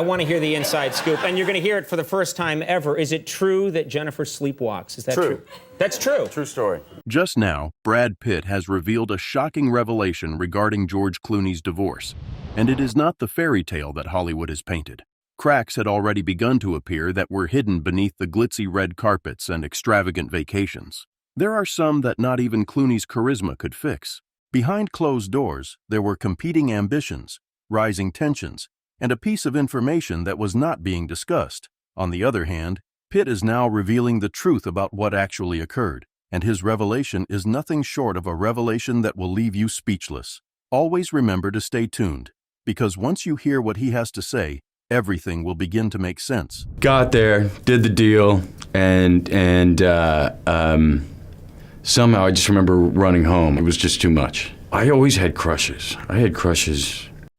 I want to hear the inside scoop, and you're going to hear it for the first time ever. Is it true that Jennifer sleepwalks? Is that true? That's true. True story. Just now, Brad Pitt has revealed a shocking revelation regarding George Clooney's divorce, and it is not the fairy tale that Hollywood has painted. Cracks had already begun to appear that were hidden beneath the glitzy red carpets and extravagant vacations. There are some that not even Clooney's charisma could fix. Behind closed doors, there were competing ambitions, rising tensions, and a piece of information that was not being discussed. On the other hand, Pitt is now revealing the truth about what actually occurred, and his revelation is nothing short of a revelation that will leave you speechless. Always remember to stay tuned, because once you hear what he has to say, everything will begin to make sense. Got there, did the deal, and somehow I just remember running home. It was just too much. I always had crushes.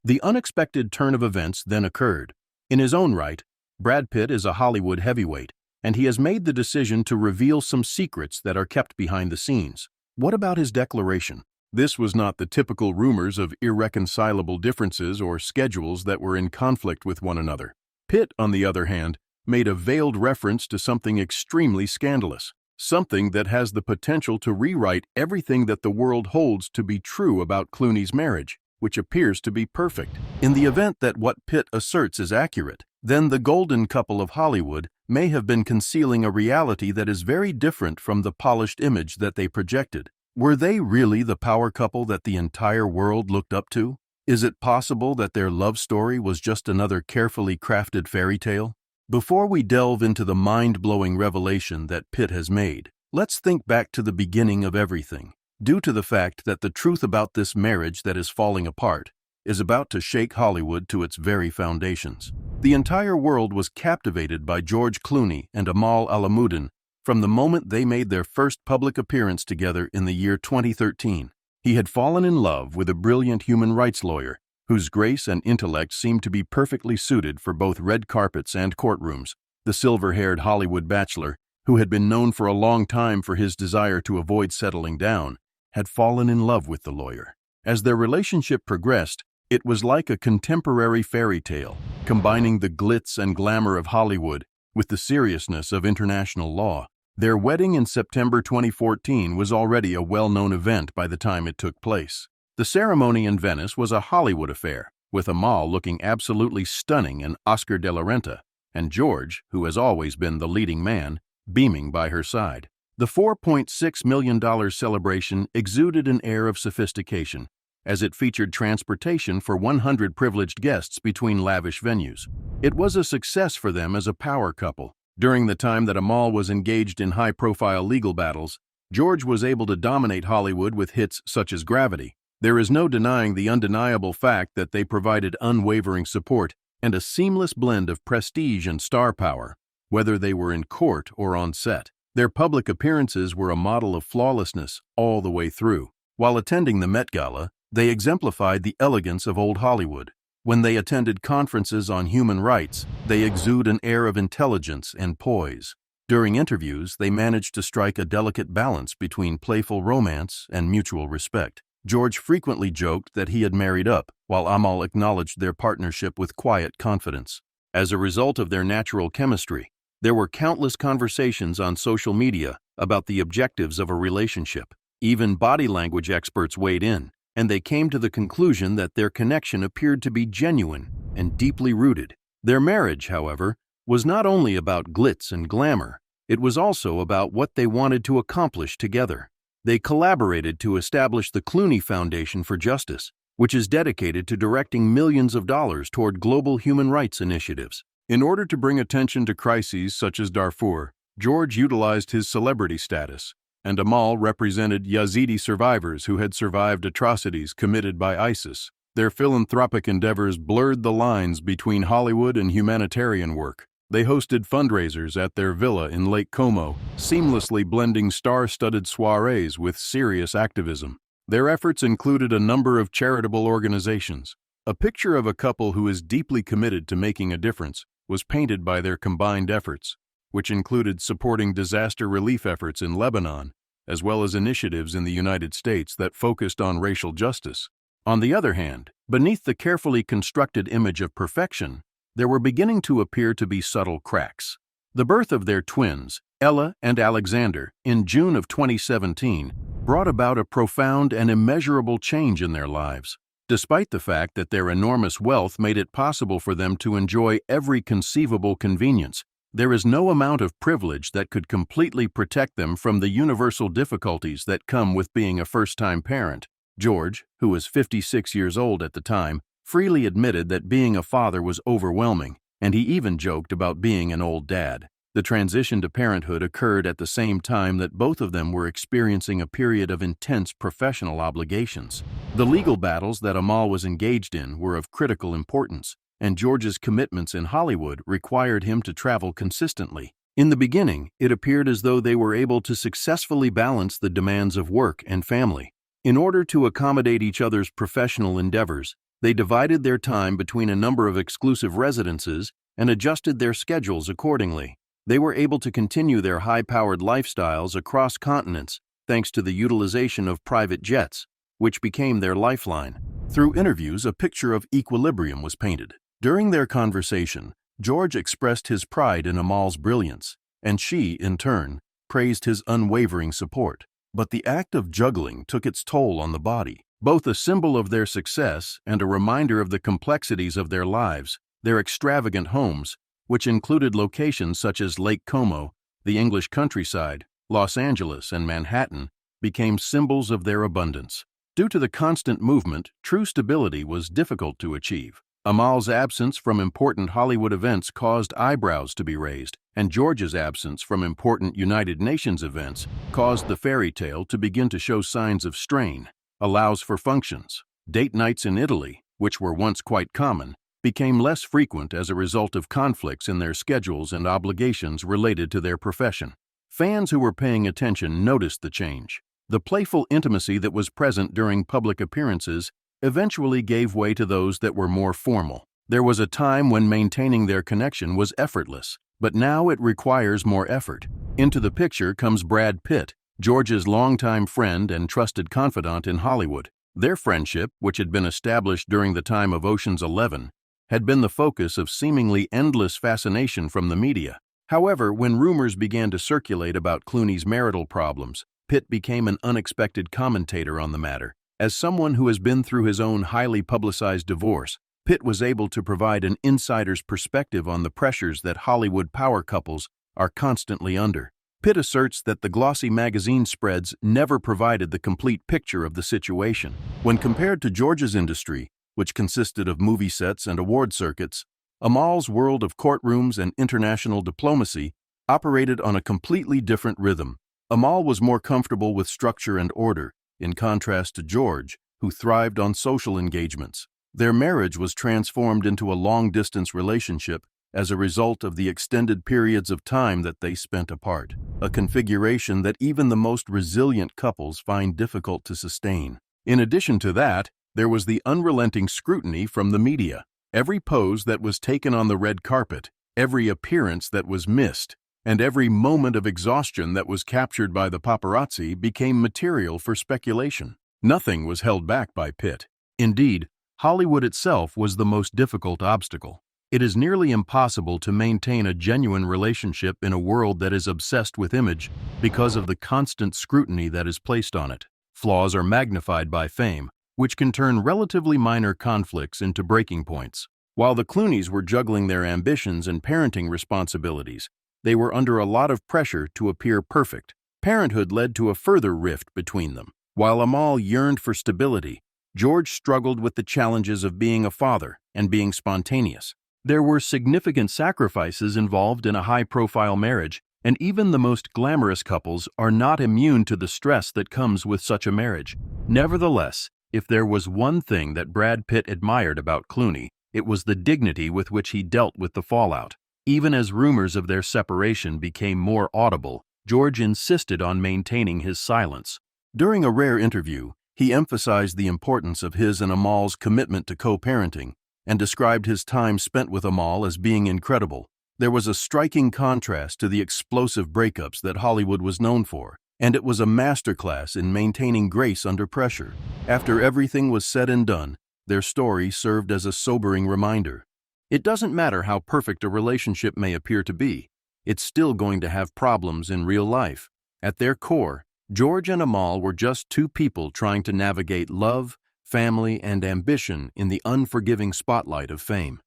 The unexpected turn of events then occurred. In his own right, Brad Pitt is a Hollywood heavyweight, and he has made the decision to reveal some secrets that are kept behind the scenes. What about his declaration? This was not the typical rumors of irreconcilable differences or schedules that were in conflict with one another. Pitt, on the other hand, made a veiled reference to something extremely scandalous, something that has the potential to rewrite everything that the world holds to be true about Clooney's marriage, which appears to be perfect. In the event that what Pitt asserts is accurate, then the golden couple of Hollywood may have been concealing a reality that is very different from the polished image that they projected. Were they really the power couple that the entire world looked up to? Is it possible that their love story was just another carefully crafted fairy tale? Before we delve into the mind-blowing revelation that Pitt has made, let's think back to the beginning of everything. Due to the fact that the truth about this marriage that is falling apart is about to shake Hollywood to its very foundations. The entire world was captivated by George Clooney and Amal Alamuddin from the moment they made their first public appearance together in the year 2013. He had fallen in love with a brilliant human rights lawyer whose grace and intellect seemed to be perfectly suited for both red carpets and courtrooms. The silver-haired Hollywood bachelor, who had been known for a long time for his desire to avoid settling down, had fallen in love with the lawyer. As their relationship progressed, it was like a contemporary fairy tale, combining the glitz and glamour of Hollywood with the seriousness of international law. Their wedding in September 2014 was already a well-known event by the time it took place. The ceremony in Venice was a Hollywood affair, with Amal looking absolutely stunning in Oscar de la Renta, and George, who has always been the leading man, beaming by her side. The $4.6 million celebration exuded an air of sophistication, as it featured transportation for 100 privileged guests between lavish venues. It was a success for them as a power couple. During the time that Amal was engaged in high-profile legal battles, George was able to dominate Hollywood with hits such as Gravity. There is no denying the undeniable fact that they provided unwavering support and a seamless blend of prestige and star power, whether they were in court or on set. Their public appearances were a model of flawlessness all the way through. While attending the Met Gala, they exemplified the elegance of old Hollywood. When they attended conferences on human rights, they exude an air of intelligence and poise. During interviews, they managed to strike a delicate balance between playful romance and mutual respect. George frequently joked that he had married up, while Amal acknowledged their partnership with quiet confidence. As a result of their natural chemistry, there were countless conversations on social media about the objectives of a relationship. Even body language experts weighed in, and they came to the conclusion that their connection appeared to be genuine and deeply rooted. Their marriage, however, was not only about glitz and glamour, it was also about what they wanted to accomplish together. They collaborated to establish the Clooney Foundation for Justice, which is dedicated to directing millions of dollars toward global human rights initiatives. In order to bring attention to crises such as Darfur, George utilized his celebrity status, and Amal represented Yazidi survivors who had survived atrocities committed by ISIS. Their philanthropic endeavors blurred the lines between Hollywood and humanitarian work. They hosted fundraisers at their villa in Lake Como, seamlessly blending star-studded soirees with serious activism. Their efforts included a number of charitable organizations. A picture of a couple who is deeply committed to making a difference was painted by their combined efforts, which included supporting disaster relief efforts in Lebanon, as well as initiatives in the United States that focused on racial justice. On the other hand, beneath the carefully constructed image of perfection, there were beginning to appear to be subtle cracks. The birth of their twins, Ella and Alexander, in June of 2017, brought about a profound and immeasurable change in their lives. Despite the fact that their enormous wealth made it possible for them to enjoy every conceivable convenience, there is no amount of privilege that could completely protect them from the universal difficulties that come with being a first-time parent. George, who was 56 years old at the time, freely admitted that being a father was overwhelming, and he even joked about being an old dad. The transition to parenthood occurred at the same time that both of them were experiencing a period of intense professional obligations. The legal battles that Amal was engaged in were of critical importance, and George's commitments in Hollywood required him to travel consistently. In the beginning, it appeared as though they were able to successfully balance the demands of work and family. In order to accommodate each other's professional endeavors, they divided their time between a number of exclusive residences and adjusted their schedules accordingly. They were able to continue their high-powered lifestyles across continents thanks to the utilization of private jets, which became their lifeline. Through interviews, a picture of equilibrium was painted. During their conversation, George expressed his pride in Amal's brilliance, and she, in turn, praised his unwavering support. But the act of juggling took its toll on the body. Both a symbol of their success and a reminder of the complexities of their lives, their extravagant homes, which included locations such as Lake Como, the English countryside, Los Angeles, and Manhattan, became symbols of their abundance. Due to the constant movement, true stability was difficult to achieve. Amal's absence from important Hollywood events caused eyebrows to be raised, and George's absence from important United Nations events caused the fairy tale to begin to show signs of strain. Allows for functions. Date nights in Italy, which were once quite common, became less frequent as a result of conflicts in their schedules and obligations related to their profession. Fans who were paying attention noticed the change. The playful intimacy that was present during public appearances eventually gave way to those that were more formal. There was a time when maintaining their connection was effortless, but now it requires more effort. Into the picture comes Brad Pitt, George's longtime friend and trusted confidant in Hollywood. Their friendship, which had been established during the time of Ocean's 11, had been the focus of seemingly endless fascination from the media. However, when rumors began to circulate about Clooney's marital problems, Pitt became an unexpected commentator on the matter. As someone who has been through his own highly publicized divorce, Pitt was able to provide an insider's perspective on the pressures that Hollywood power couples are constantly under. Pitt asserts that the glossy magazine spreads never provided the complete picture of the situation. When compared to George's industry, which consisted of movie sets and award circuits, Amal's world of courtrooms and international diplomacy operated on a completely different rhythm. Amal was more comfortable with structure and order, in contrast to George, who thrived on social engagements. Their marriage was transformed into a long-distance relationship as a result of the extended periods of time that they spent apart, a configuration that even the most resilient couples find difficult to sustain. In addition to that, there was the unrelenting scrutiny from the media. Every pose that was taken on the red carpet, every appearance that was missed, and every moment of exhaustion that was captured by the paparazzi became material for speculation. Nothing was held back by Pitt. Indeed, Hollywood itself was the most difficult obstacle. It is nearly impossible to maintain a genuine relationship in a world that is obsessed with image because of the constant scrutiny that is placed on it. Flaws are magnified by fame, which can turn relatively minor conflicts into breaking points. While the Clooneys were juggling their ambitions and parenting responsibilities, they were under a lot of pressure to appear perfect. Parenthood led to a further rift between them. While Amal yearned for stability, George struggled with the challenges of being a father and being spontaneous. There were significant sacrifices involved in a high-profile marriage, and even the most glamorous couples are not immune to the stress that comes with such a marriage. Nevertheless, if there was one thing that Brad Pitt admired about Clooney, it was the dignity with which he dealt with the fallout. Even as rumors of their separation became more audible, George insisted on maintaining his silence. During a rare interview, he emphasized the importance of his and Amal's commitment to co-parenting and described his time spent with Amal as being incredible. There was a striking contrast to the explosive breakups that Hollywood was known for, and it was a masterclass in maintaining grace under pressure. After everything was said and done, their story served as a sobering reminder. It doesn't matter how perfect a relationship may appear to be, it's still going to have problems in real life. At their core, George and Amal were just two people trying to navigate love, family, and ambition in the unforgiving spotlight of fame.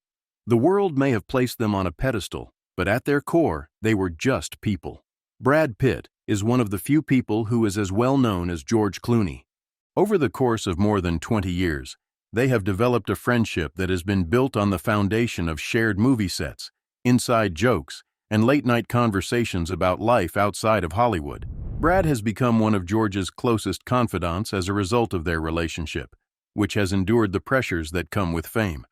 The world may have placed them on a pedestal, but at their core, they were just people. Brad Pitt is one of the few people who is as well known as George Clooney. Over the course of more than 20 years, they have developed a friendship that has been built on the foundation of shared movie sets, inside jokes, and late-night conversations about life outside of Hollywood. Brad has become one of George's closest confidants as a result of their relationship, which has endured the pressures that come with fame.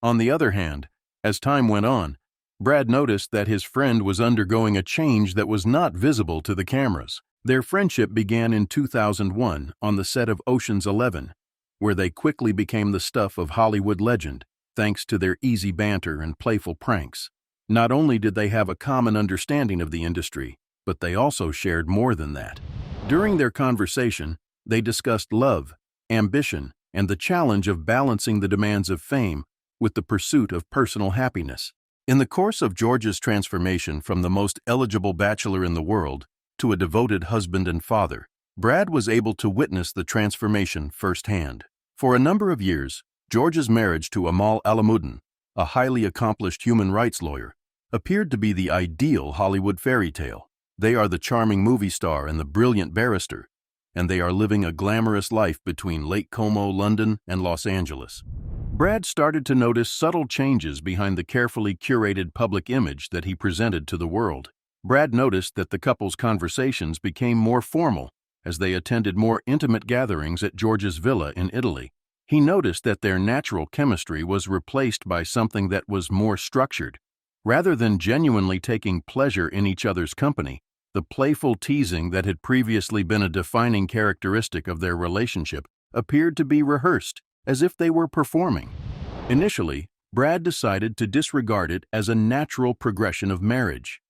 On the other hand, as time went on, Brad noticed that his friend was undergoing a change that was not visible to the cameras. Their friendship began in 2001 on the set of Ocean's 11, where they quickly became the stuff of Hollywood legend, thanks to their easy banter and playful pranks. Not only did they have a common understanding of the industry, but they also shared more than that. During their conversation, they discussed love, ambition, and the challenge of balancing the demands of fame with the pursuit of personal happiness. In the course of George's transformation from the most eligible bachelor in the world to a devoted husband and father, Brad was able to witness the transformation firsthand. For a number of years, George's marriage to Amal Alamuddin, a highly accomplished human rights lawyer, appeared to be the ideal Hollywood fairy tale. They are the charming movie star and the brilliant barrister, and they are living a glamorous life between Lake Como, London, and Los Angeles. Brad started to notice subtle changes behind the carefully curated public image that he presented to the world. Brad noticed that the couple's conversations became more formal as they attended more intimate gatherings at George's villa in Italy. He noticed that their natural chemistry was replaced by something that was more structured. Rather than genuinely taking pleasure in each other's company, the playful teasing that had previously been a defining characteristic of their relationship appeared to be rehearsed, as if they were performing. Initially, Brad decided to disregard it as a natural progression of marriage.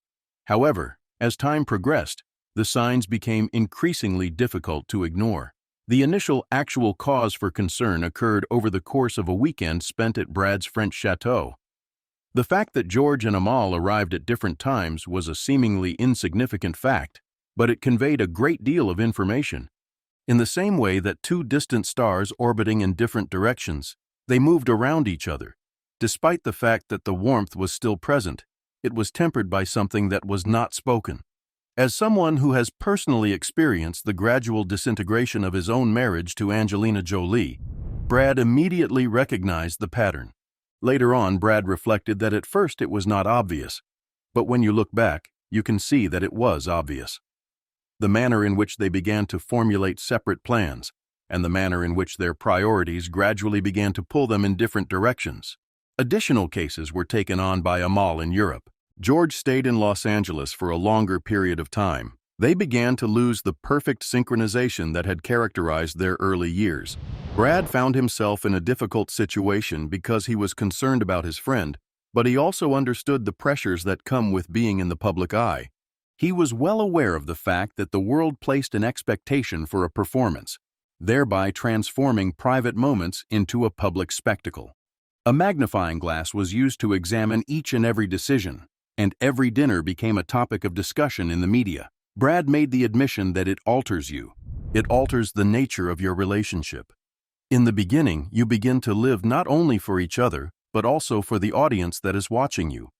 However, as time progressed, the signs became increasingly difficult to ignore. The initial actual cause for concern occurred over the course of a weekend spent at Brad's French chateau. The fact that George and Amal arrived at different times was a seemingly insignificant fact, but it conveyed a great deal of information. In the same way that two distant stars orbiting in different directions, they moved around each other. Despite the fact that the warmth was still present, it was tempered by something that was not spoken. As someone who has personally experienced the gradual disintegration of his own marriage to Angelina Jolie, Brad immediately recognized the pattern. Later on, Brad reflected that at first it was not obvious, but when you look back, you can see that it was obvious. The manner in which they began to formulate separate plans, and the manner in which their priorities gradually began to pull them in different directions. Additional cases were taken on by Amal in Europe. George stayed in Los Angeles for a longer period of time. They began to lose the perfect synchronization that had characterized their early years. Brad found himself in a difficult situation because he was concerned about his friend, but he also understood the pressures that come with being in the public eye. He was well aware of the fact that the world placed an expectation for a performance, thereby transforming private moments into a public spectacle. A magnifying glass was used to examine each and every decision, and every dinner became a topic of discussion in the media. Brad made the admission that it alters you. It alters the nature of your relationship. In the beginning, you begin to live not only for each other, but also for the audience that is watching you.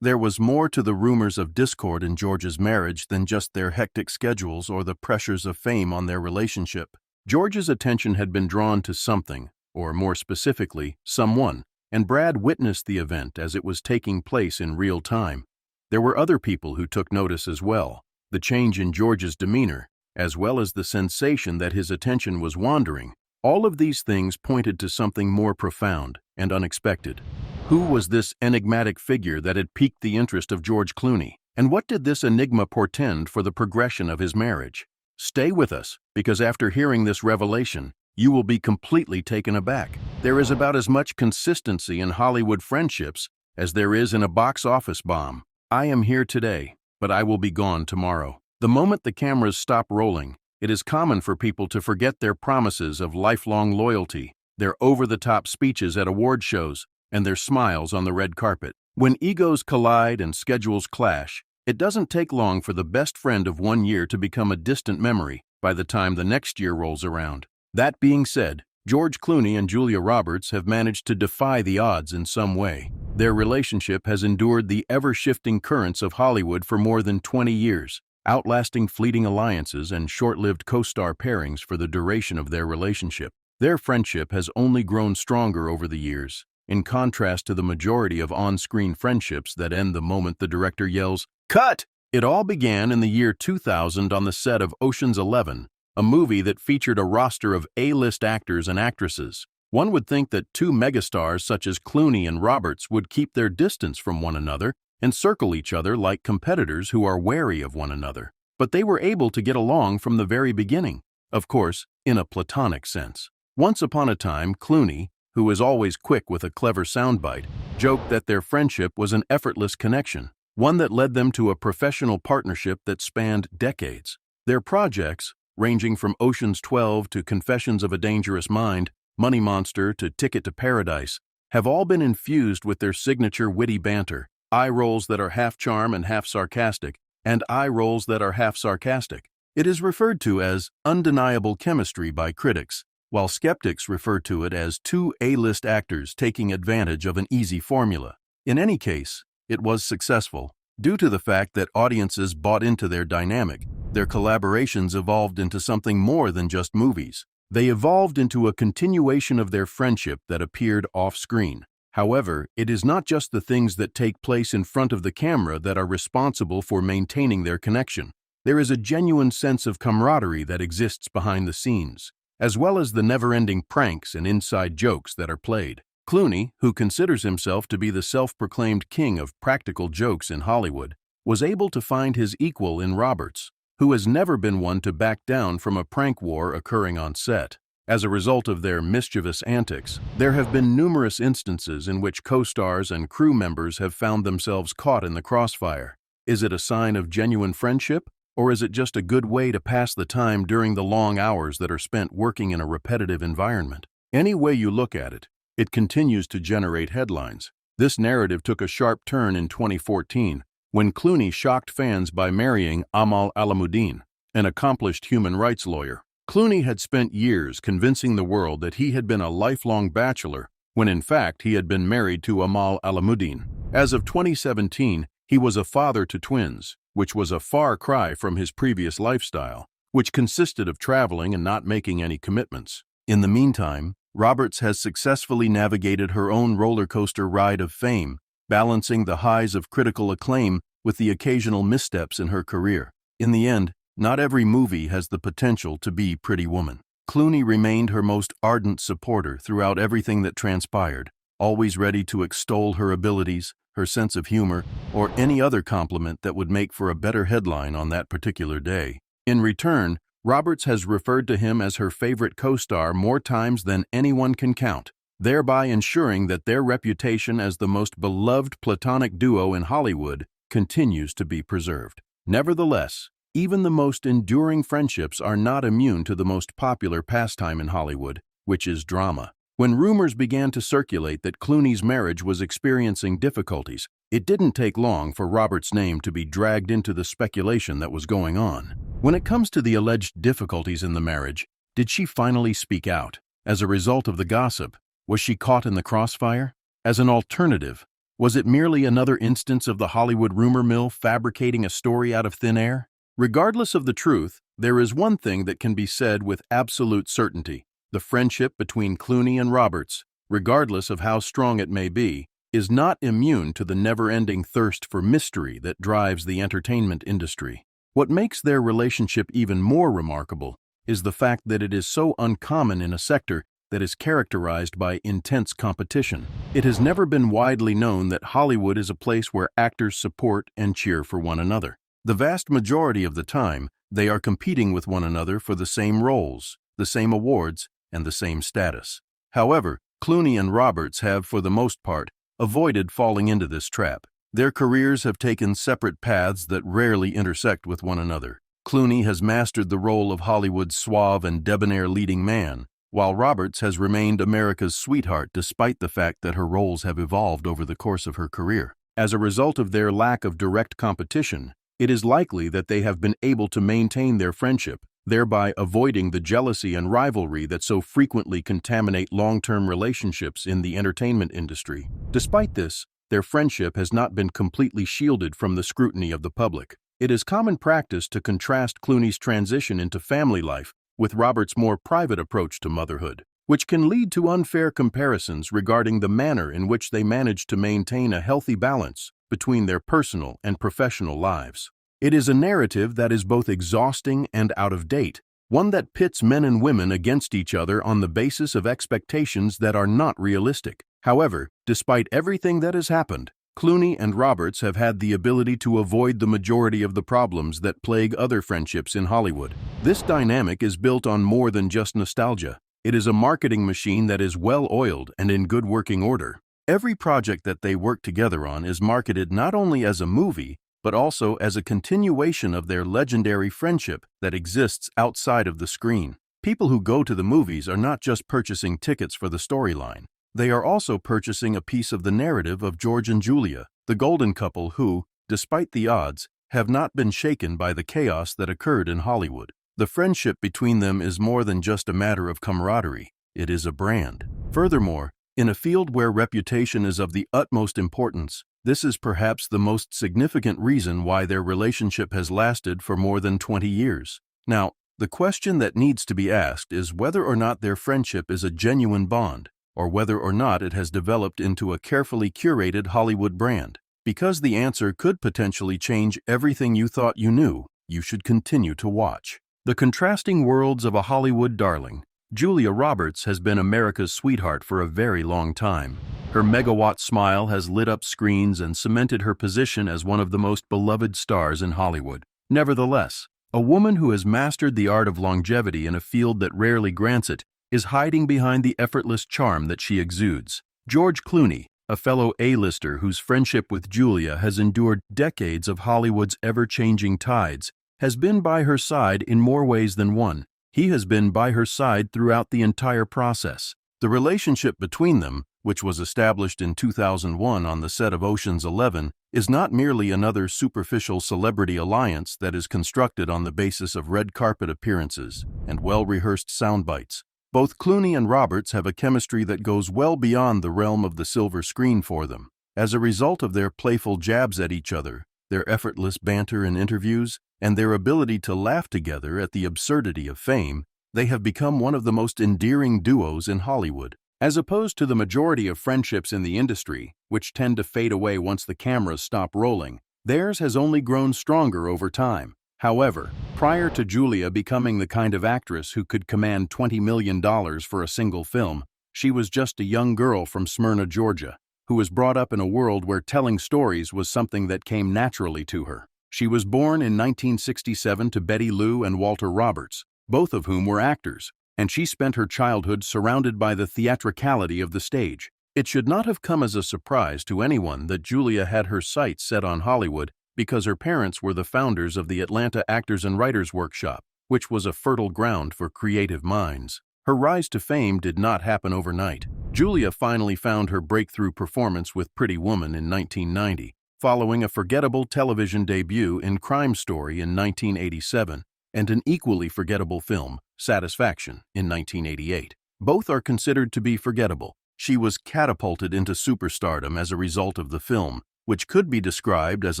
There was more to the rumors of discord in George's marriage than just their hectic schedules or the pressures of fame on their relationship. George's attention had been drawn to something, or more specifically, someone, and Brad witnessed the event as it was taking place in real time. There were other people who took notice as well. The change in George's demeanor, as well as the sensation that his attention was wandering, all of these things pointed to something more profound and unexpected. Who was this enigmatic figure that had piqued the interest of George Clooney? And what did this enigma portend for the progression of his marriage? Stay with us, because after hearing this revelation, you will be completely taken aback. There is about as much consistency in Hollywood friendships as there is in a box office bomb. I am here today, but I will be gone tomorrow. The moment the cameras stop rolling, it is common for people to forget their promises of lifelong loyalty, their over-the-top speeches at award shows, and their smiles on the red carpet. When egos collide and schedules clash, it doesn't take long for the best friend of one year to become a distant memory by the time the next year rolls around. That being said, George Clooney and Julia Roberts have managed to defy the odds in some way. Their relationship has endured the ever-shifting currents of Hollywood for more than 20 years, outlasting fleeting alliances and short-lived co-star pairings for the duration of their relationship. Their friendship has only grown stronger over the years, in contrast to the majority of on-screen friendships that end the moment the director yells, "Cut!" It all began in the year 2000 on the set of Ocean's 11, a movie that featured a roster of A-list actors and actresses. One would think that two megastars such as Clooney and Roberts would keep their distance from one another and circle each other like competitors who are wary of one another. But they were able to get along from the very beginning, of course, in a platonic sense. Once upon a time, Clooney, who is always quick with a clever soundbite, joked that their friendship was an effortless connection, one that led them to a professional partnership that spanned decades. Their projects, ranging from Ocean's 12 to Confessions of a Dangerous Mind, Money Monster to Ticket to Paradise, have all been infused with their signature witty banter, eye rolls that are half charm and half sarcastic, and eye rolls that are half sarcastic. It is referred to as undeniable chemistry by critics, while skeptics refer to it as two A-list actors taking advantage of an easy formula. In any case, it was successful. Due to the fact that audiences bought into their dynamic, their collaborations evolved into something more than just movies. They evolved into a continuation of their friendship that appeared off-screen. However, it is not just the things that take place in front of the camera that are responsible for maintaining their connection. There is a genuine sense of camaraderie that exists behind the scenes, as well as the never-ending pranks and inside jokes that are played. Clooney, who considers himself to be the self-proclaimed king of practical jokes in Hollywood, was able to find his equal in Roberts, who has never been one to back down from a prank war occurring on set. As a result of their mischievous antics, there have been numerous instances in which co-stars and crew members have found themselves caught in the crossfire. Is it a sign of genuine friendship, or is it just a good way to pass the time during the long hours that are spent working in a repetitive environment? Any way you look at it, it continues to generate headlines. This narrative took a sharp turn in 2014 when Clooney shocked fans by marrying Amal Alamuddin, an accomplished human rights lawyer. Clooney had spent years convincing the world that he had been a lifelong bachelor, when in fact he had been married to Amal Alamuddin. As of 2017, he was a father to twins, which was a far cry from his previous lifestyle, which consisted of traveling and not making any commitments. In the meantime, Roberts has successfully navigated her own roller coaster ride of fame, balancing the highs of critical acclaim with the occasional missteps in her career. In the end, not every movie has the potential to be Pretty Woman. Clooney remained her most ardent supporter throughout everything that transpired, always ready to extol her abilities, her sense of humor, or any other compliment that would make for a better headline on that particular day. In return, Roberts has referred to him as her favorite co-star more times than anyone can count, thereby ensuring that their reputation as the most beloved platonic duo in Hollywood continues to be preserved. Nevertheless, even the most enduring friendships are not immune to the most popular pastime in Hollywood, which is drama. When rumors began to circulate that Clooney's marriage was experiencing difficulties, it didn't take long for Roberts' name to be dragged into the speculation that was going on. When it comes to the alleged difficulties in the marriage, did she finally speak out? As a result of the gossip, was she caught in the crossfire? As an alternative, was it merely another instance of the Hollywood rumor mill fabricating a story out of thin air? Regardless of the truth, there is one thing that can be said with absolute certainty. The friendship between Clooney and Roberts, regardless of how strong it may be, is not immune to the never-ending thirst for mystery that drives the entertainment industry. What makes their relationship even more remarkable is the fact that it is so uncommon in a sector that is characterized by intense competition. It has never been widely known that Hollywood is a place where actors support and cheer for one another. The vast majority of the time, they are competing with one another for the same roles, the same awards, and the same status. However, Clooney and Roberts have, for the most part, avoided falling into this trap. Their careers have taken separate paths that rarely intersect with one another. Clooney has mastered the role of Hollywood's suave and debonair leading man, while Roberts has remained America's sweetheart despite the fact that her roles have evolved over the course of her career. As a result of their lack of direct competition, it is likely that they have been able to maintain their friendship, thereby avoiding the jealousy and rivalry that so frequently contaminate long-term relationships in the entertainment industry. Despite this, their friendship has not been completely shielded from the scrutiny of the public. It is common practice to contrast Clooney's transition into family life with Roberts' more private approach to motherhood, which can lead to unfair comparisons regarding the manner in which they managed to maintain a healthy balance between their personal and professional lives. It is a narrative that is both exhausting and out of date, one that pits men and women against each other on the basis of expectations that are not realistic. However, despite everything that has happened, Clooney and Roberts have had the ability to avoid the majority of the problems that plague other friendships in Hollywood. This dynamic is built on more than just nostalgia. It is a marketing machine that is well-oiled and in good working order. Every project that they work together on is marketed not only as a movie, but also as a continuation of their legendary friendship that exists outside of the screen. People who go to the movies are not just purchasing tickets for the storyline. They are also purchasing a piece of the narrative of George and Julia, the golden couple who, despite the odds, have not been shaken by the chaos that occurred in Hollywood. The friendship between them is more than just a matter of camaraderie. It is a brand. Furthermore, in a field where reputation is of the utmost importance, this is perhaps the most significant reason why their relationship has lasted for more than 20 years. Now, the question that needs to be asked is whether or not their friendship is a genuine bond, or whether or not it has developed into a carefully curated Hollywood brand. Because the answer could potentially change everything you thought you knew, you should continue to watch. The contrasting worlds of a Hollywood darling. Julia Roberts has been America's sweetheart for a very long time. Her megawatt smile has lit up screens and cemented her position as one of the most beloved stars in Hollywood. Nevertheless, a woman who has mastered the art of longevity in a field that rarely grants it is hiding behind the effortless charm that she exudes. George Clooney, a fellow A-lister whose friendship with Julia has endured decades of Hollywood's ever-changing tides, has been by her side in more ways than one. He has been by her side throughout the entire process. The relationship between them, which was established in 2001 on the set of Ocean's 11, is not merely another superficial celebrity alliance that is constructed on the basis of red carpet appearances and well-rehearsed sound bites. Both Clooney and Roberts have a chemistry that goes well beyond the realm of the silver screen for them. As a result of their playful jabs at each other, their effortless banter in interviews, and their ability to laugh together at the absurdity of fame, they have become one of the most endearing duos in Hollywood. As opposed to the majority of friendships in the industry, which tend to fade away once the cameras stop rolling, theirs has only grown stronger over time. However, prior to Julia becoming the kind of actress who could command $20 million for a single film, she was just a young girl from Smyrna, Georgia, who was brought up in a world where telling stories was something that came naturally to her. She was born in 1967 to Betty Lou and Walter Roberts, both of whom were actors, and she spent her childhood surrounded by the theatricality of the stage. It should not have come as a surprise to anyone that Julia had her sights set on Hollywood because her parents were the founders of the Atlanta Actors and Writers Workshop, which was a fertile ground for creative minds. Her rise to fame did not happen overnight. Julia finally found her breakthrough performance with Pretty Woman in 1990, following a forgettable television debut in Crime Story in 1987 and an equally forgettable film, Satisfaction, in 1988. Both are considered to be forgettable. She was catapulted into superstardom as a result of the film, which could be described as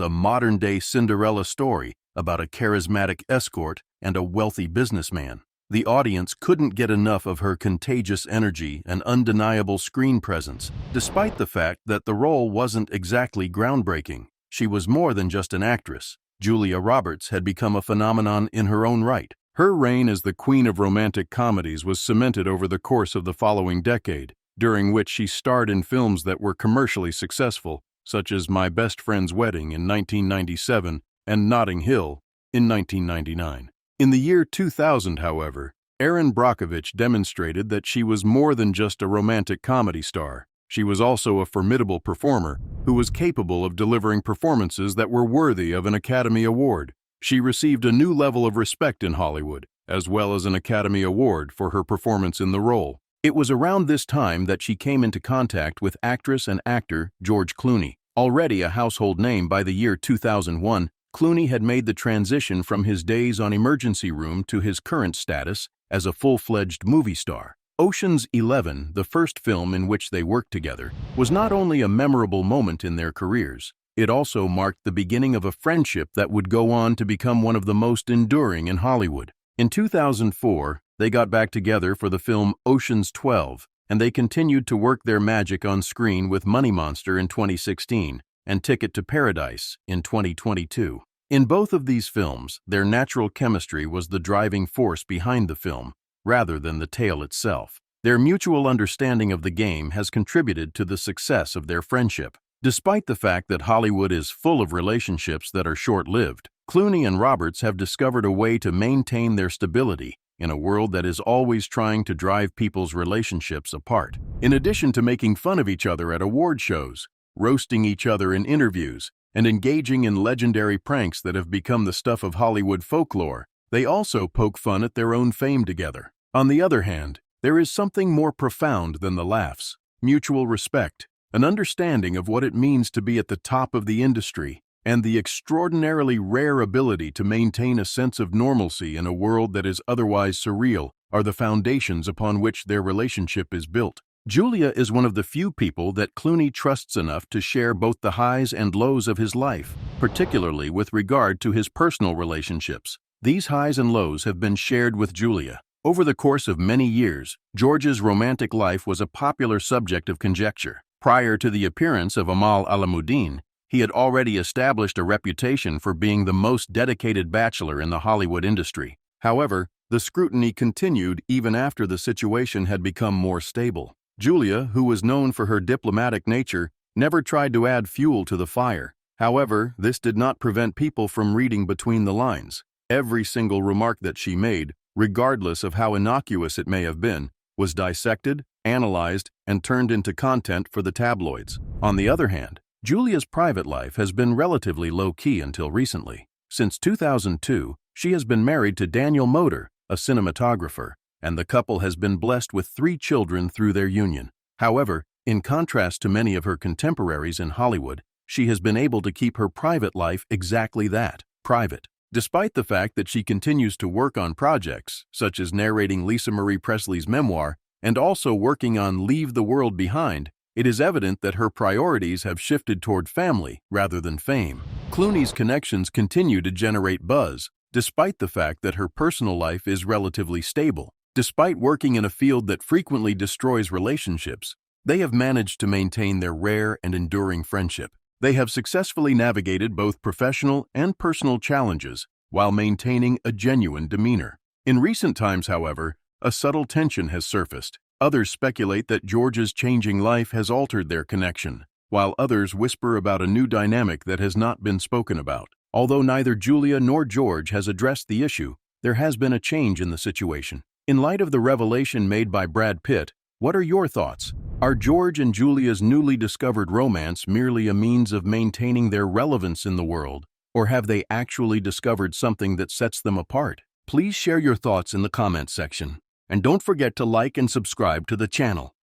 a modern-day Cinderella story about a charismatic escort and a wealthy businessman. The audience couldn't get enough of her contagious energy and undeniable screen presence, despite the fact that the role wasn't exactly groundbreaking. She was more than just an actress. Julia Roberts had become a phenomenon in her own right. Her reign as the queen of romantic comedies was cemented over the course of the following decade, during which she starred in films that were commercially successful, such as My Best Friend's Wedding in 1997 and Notting Hill in 1999. In the year 2000, however, Erin Brockovich demonstrated that she was more than just a romantic comedy star. She was also a formidable performer who was capable of delivering performances that were worthy of an Academy Award. She received a new level of respect in Hollywood, as well as an Academy Award for her performance in the role. It was around this time that she came into contact with actress and actor George Clooney. Already a household name by the year 2001, Clooney had made the transition from his days on Emergency Room to his current status as a full-fledged movie star. Ocean's 11, the first film in which they worked together, was not only a memorable moment in their careers, it also marked the beginning of a friendship that would go on to become one of the most enduring in Hollywood. In 2004, they got back together for the film Ocean's 12, and they continued to work their magic on screen with Money Monster in 2016 and Ticket to Paradise in 2022. In both of these films, their natural chemistry was the driving force behind the film, rather than the tale itself. Their mutual understanding of the game has contributed to the success of their friendship. Despite the fact that Hollywood is full of relationships that are short-lived, Clooney and Roberts have discovered a way to maintain their stability in a world that is always trying to drive people's relationships apart. In addition to making fun of each other at award shows, roasting each other in interviews, and engaging in legendary pranks that have become the stuff of Hollywood folklore, they also poke fun at their own fame together. On the other hand, there is something more profound than the laughs: mutual respect, an understanding of what it means to be at the top of the industry, and the extraordinarily rare ability to maintain a sense of normalcy in a world that is otherwise surreal are the foundations upon which their relationship is built. Julia is one of the few people that Clooney trusts enough to share both the highs and lows of his life, particularly with regard to his personal relationships. These highs and lows have been shared with Julia. Over the course of many years, George's romantic life was a popular subject of conjecture. Prior to the appearance of Amal Alamuddin, he had already established a reputation for being the most dedicated bachelor in the Hollywood industry. However, the scrutiny continued even after the situation had become more stable. Julia, who was known for her diplomatic nature, never tried to add fuel to the fire. However, this did not prevent people from reading between the lines. Every single remark that she made, regardless of how innocuous it may have been, was dissected, analyzed, and turned into content for the tabloids. On the other hand, Julia's private life has been relatively low-key until recently. Since 2002, she has been married to Daniel Moder, a cinematographer, and the couple has been blessed with 3 children through their union. However, in contrast to many of her contemporaries in Hollywood, she has been able to keep her private life exactly that, private. Despite the fact that she continues to work on projects, such as narrating Lisa Marie Presley's memoir and also working on Leave the World Behind, it is evident that her priorities have shifted toward family rather than fame. Clooney's connections continue to generate buzz, despite the fact that her personal life is relatively stable. Despite working in a field that frequently destroys relationships, they have managed to maintain their rare and enduring friendship. They have successfully navigated both professional and personal challenges while maintaining a genuine demeanor. In recent times, however, a subtle tension has surfaced. Others speculate that George's changing life has altered their connection, while others whisper about a new dynamic that has not been spoken about. Although neither Julia nor George has addressed the issue, there has been a change in the situation. In light of the revelation made by Brad Pitt, what are your thoughts? Are George and Julia's newly discovered romance merely a means of maintaining their relevance in the world, or have they actually discovered something that sets them apart? Please share your thoughts in the comments section. And don't forget to like and subscribe to the channel.